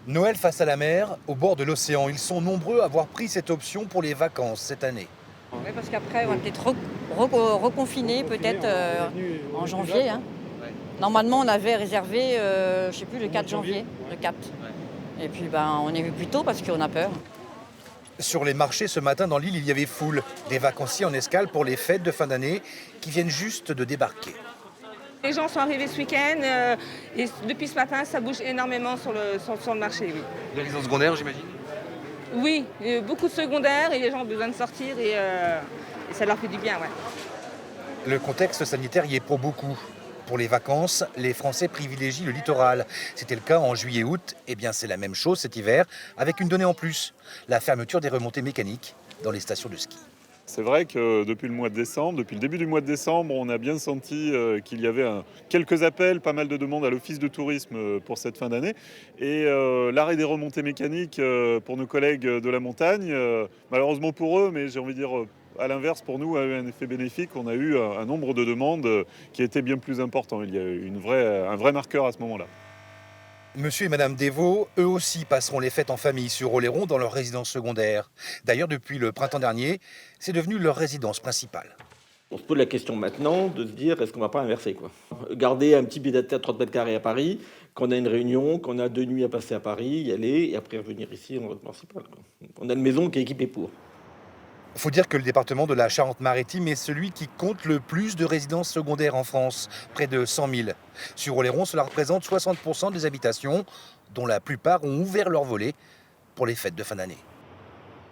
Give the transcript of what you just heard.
Noël face à la mer, au bord de l'océan. Ils sont nombreux à avoir pris cette option pour les vacances cette année. Oui, parce qu'après, on va peut-être reconfiner, peut-être en janvier. Hein. Normalement, on avait réservé, je ne sais plus, le 4 janvier, le 4. Et puis, on est venu plus tôt parce qu'on a peur. Sur les marchés ce matin dans l'île, il y avait foule. Des vacanciers en escale pour les fêtes de fin d'année qui viennent juste de débarquer. Les gens sont arrivés ce week-end et depuis ce matin, ça bouge énormément sur le marché. Oui, Les résidences secondaires, j'imagine. oui, beaucoup de secondaires et les gens ont besoin de sortir et ça leur fait du bien. Ouais. Le contexte sanitaire y est pour beaucoup. Pour les vacances, les Français privilégient le littoral. C'était le cas en juillet-août. Eh bien, c'est la même chose cet hiver, avec une donnée en plus, la fermeture des remontées mécaniques dans les stations de ski. C'est vrai que depuis le mois de décembre, depuis le début du mois de décembre, on a bien senti qu'il y avait quelques appels, pas mal de demandes à l'office de tourisme pour cette fin d'année. Et l'arrêt des remontées mécaniques pour nos collègues de la montagne, malheureusement pour eux, mais j'ai envie de dire à l'inverse pour nous, a eu un effet bénéfique. On a eu un nombre de demandes qui était bien plus important. Il y a eu un vrai marqueur à ce moment-là. Monsieur et Madame Desvaux, eux aussi passeront les fêtes en famille sur Oléron dans leur résidence secondaire. D'ailleurs, depuis le printemps dernier, c'est devenu leur résidence principale. On se pose la question maintenant de se dire, est-ce qu'on ne va pas inverser quoi ? Garder un petit billet à 30 mètres carrés à Paris, qu'on a une réunion, qu'on a 2 nuits à passer à Paris, y aller, et après revenir ici en mode principal. On a une maison qui est équipée pour. Il faut dire que le département de la Charente-Maritime est celui qui compte le plus de résidences secondaires en France, près de 100 000. Sur Oléron, cela représente 60% des habitations, dont la plupart ont ouvert leurs volets pour les fêtes de fin d'année.